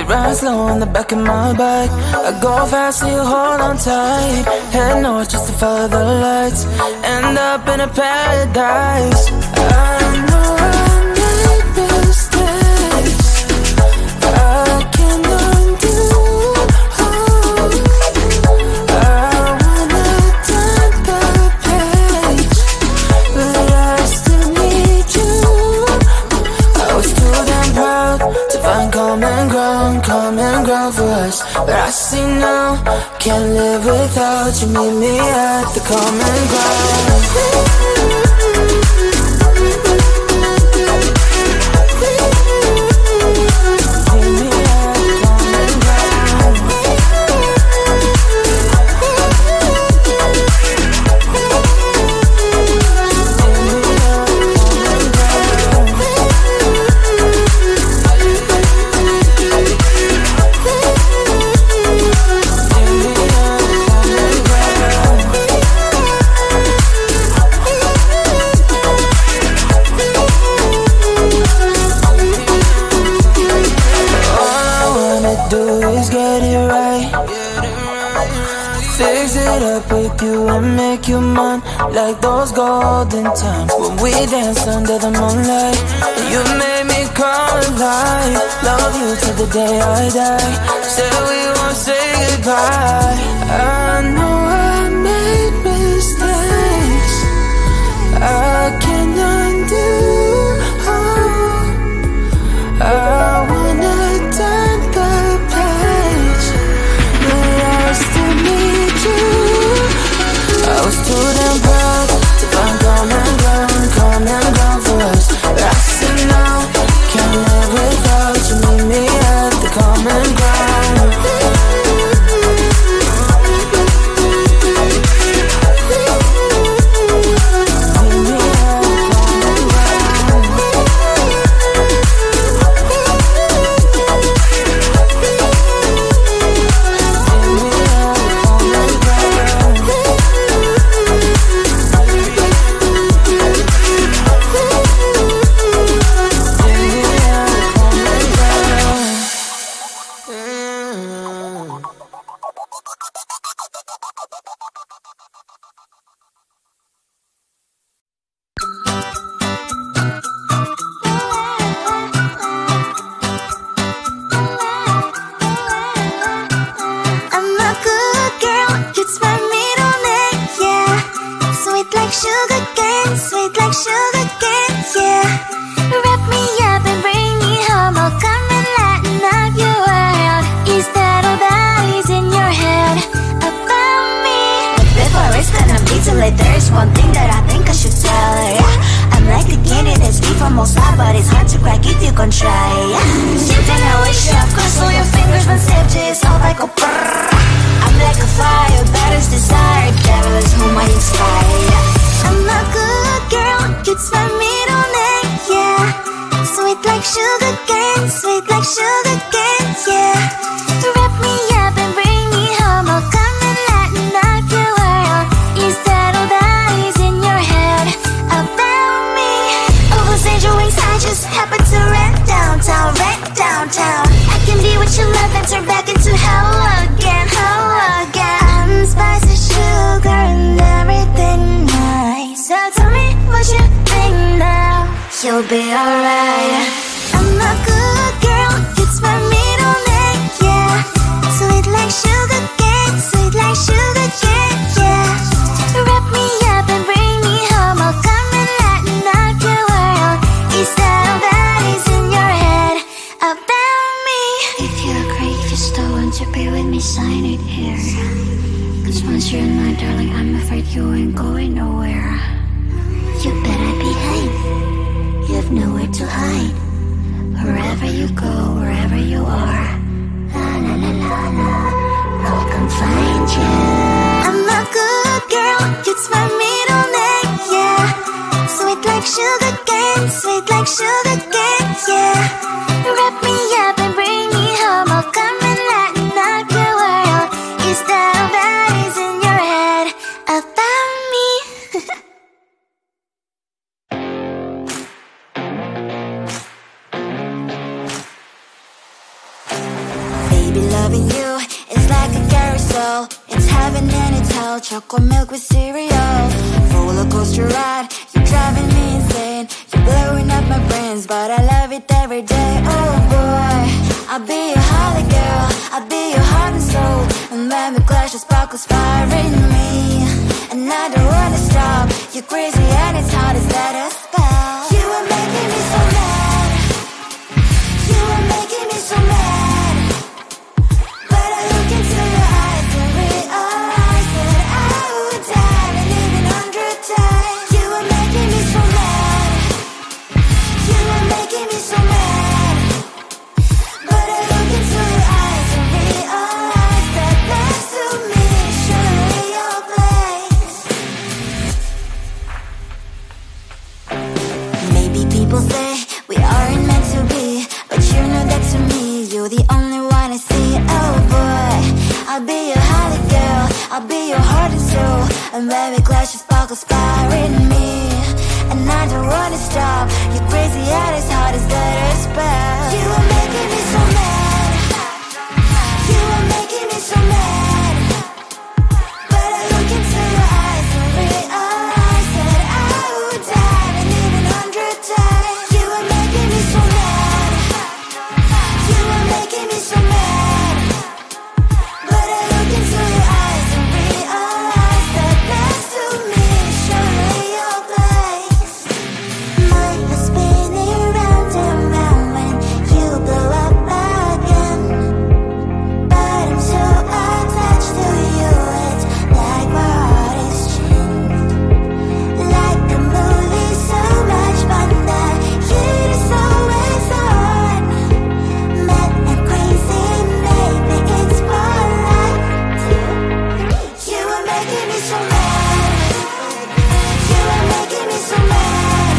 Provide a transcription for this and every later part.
ride slow on the back of my bike. I go fast so you hold on tight. Head north just to follow the lights. End up in a paradise. I know I made mistakes I can't undo. I wanna turn the page, but I still need you. I was too damn proud to find common ground for us. But I see now, can't live without you. Meet me at the common ground. With you and make you mine, like those golden times when we danced under the moonlight. You made me come alive. Love you till the day I die. Said we won't say goodbye. I know I made mistakes I can't undo. I wanna turn the page, but I still need you. I was too damn proud to find common ground for us. But I see now, can't live without you. Meet me at the common ground. well. It's heaven and it's hell, chocolate milk with cereal. Roller coaster ride, you're driving me insane. You're blowing up my brains, but I love it every day. Oh boy, I'll be your holly girl, I'll be your heart and soul. And when we clash, the sparkles fire in me. And I don't wanna stop, you're crazy and it's hard as that a spell. You are making me so mad, you are making me so mad. But I look into your eyes and realize that I would die and even 100 times. You are making me so mad, you are making me so mad. But I look into your eyes and realize that next to me is surely your place. Maybe people say we aren't meant to be, but you know that to me you're the only one I see. Oh boy, I'll be your holly girl, I'll be your heart and soul. And when we clash, the sparkles fire in me. And I don't wanna stop, you're crazy and as hard as that a spell. You are making me so mad, you are making me so mad. But I look into your eyes and realize that I would die and even 100 times. You are making me so mad, you are making me so mad. But I look into your eyes and realize that next to me is surely your place. Mind is spinning round and round when you blow up again. But I'm so attached to you, it's like my heart is chained. Like a movie, so much fun that heat is always on. Mad and crazy, maybe it's for life. You are making me so mad, you are making me so mad.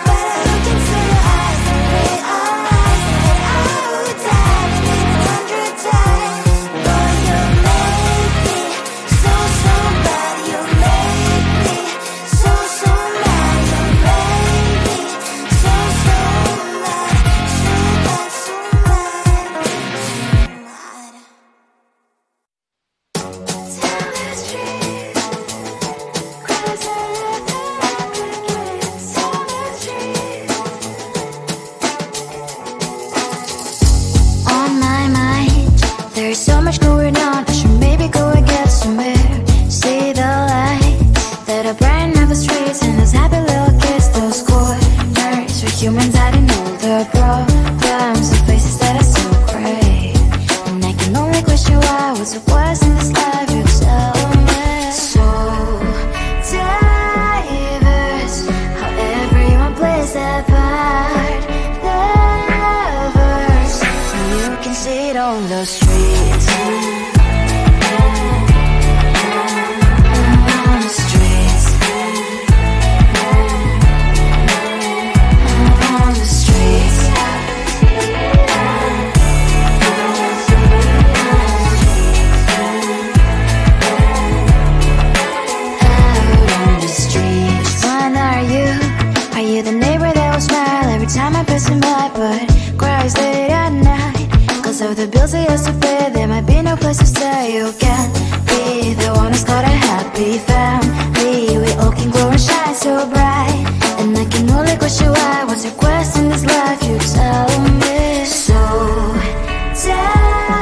But I look into your eyes and realize that I would die and even 100 times. Boy, you make me so, so bad. You make me so, so mad. You make me so, so mad. So bad, so mad, so mad. Tell the street, 'cause I love the crickets. Tell the street. On my mind, there's so much going on. I should maybe go and get somewhere. See the lights that are brighten up the streets, and those happy little kids, those corners where humans hiding all their problems, the faces that are so great. And I can only question why, what's the worst in this life? You tell me. So diverse, how everyone plays their part. Lovers, you can see it on the streets. On the streets. On the streets. Out on the streets. When are you? Are you the neighbor that will smile every time I pass him by, but cries late at night? 'Cause of the bills I used to pay, there might be no place to stay. You can be the one who's got a happy family. We all can glow and shine so bright. And I can only question why, what's your quest in this life? You tell me. So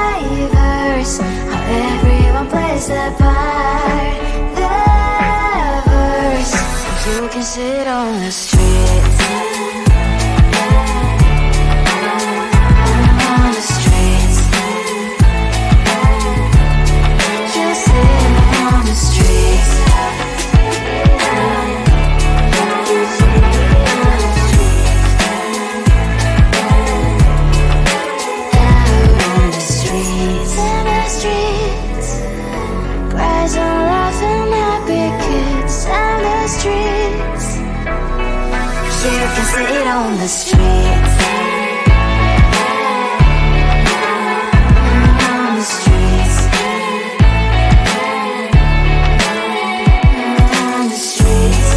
diverse, how everyone plays their part. Lovers, you can sit on the streets. On the streets. You sit on the streets. Out on the streets. In the streets. Cries and laughs and happy kids. On the streets. You can sit on the streets. On the streets. On the streets.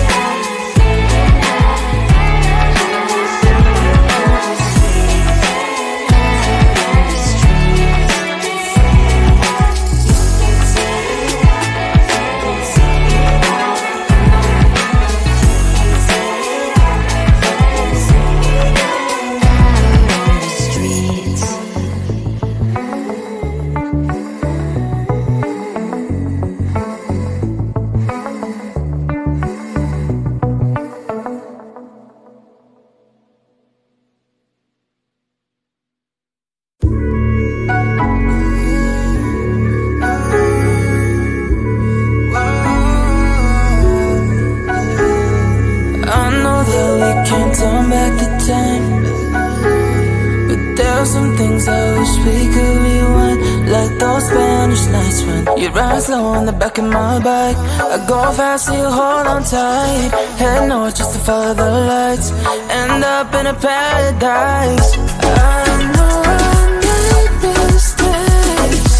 Spanish nights when you ride slow on the back of my bike. I go fast so you hold on tight. Head north just to follow the lights. End up in a paradise. I know I made mistakes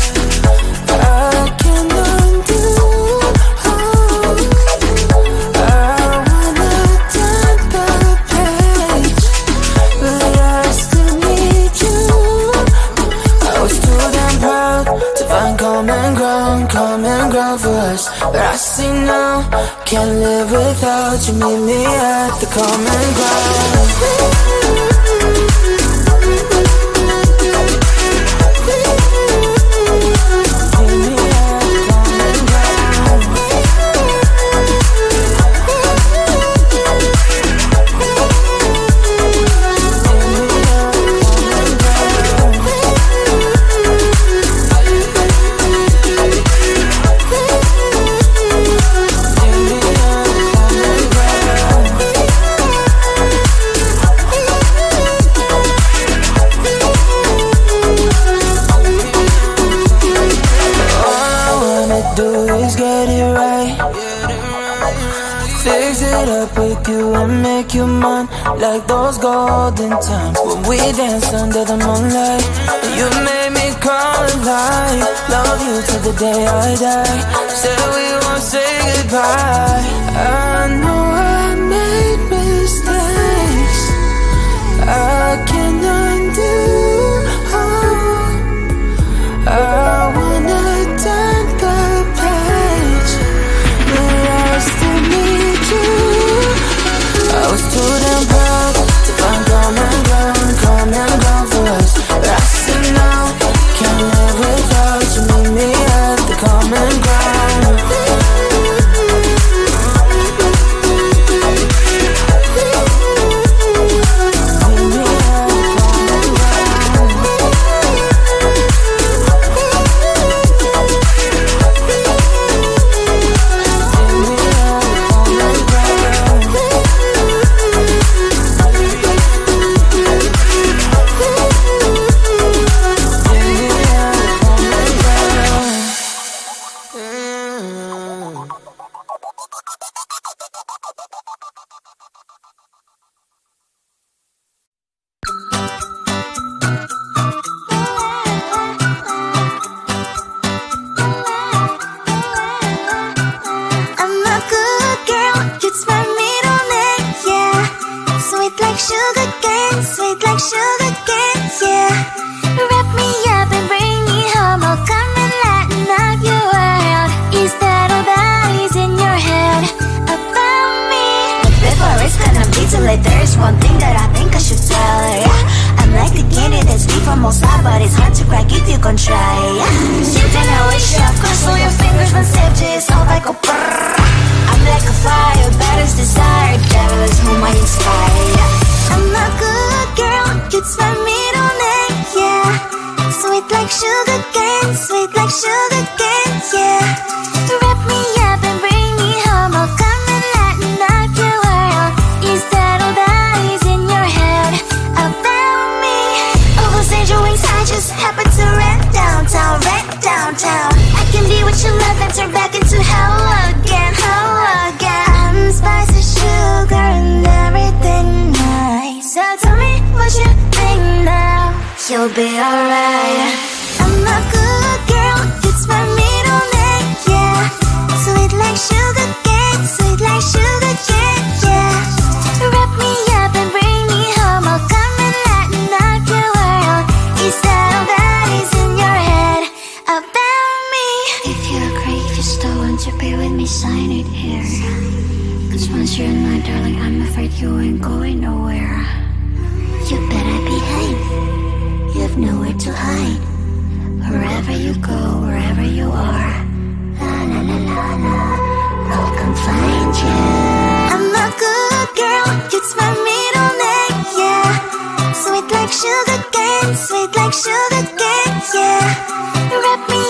I can't undo. I wanna turn the page, but I still need you. I was too damn proud to find common ground for us. But I see now, can't live without you. Meet me at the common ground. With you and make you mine, like those golden times when we danced under the moonlight. You made me come alive. Love you till the day I die. Said we won't say goodbye. I know I made mistakes I can't undo. I wanna turn the page, but I still need you. I was too damn proud to find common ground for us. But I see now, can't live without you. Meet me at the common ground. You'll be alright. I'm a good girl, it's my middle name, yeah. Sweet like sugar cane, sweet like sugar cane, yeah. Wrap me up and bring me home, I'll come and lighten up your world. Is that all that is in your head about me? If you're great, you still want to be with me, sign it here. Cause once you're in my darling, I'm afraid you ain't going nowhere. You better behave, you have nowhere to hide. Wherever you go, wherever you are, la la la la la, I'll come find you. I'm a good girl, it's my middle name, yeah. Sweet like sugar cane, sweet like sugar cane, yeah. Wrap me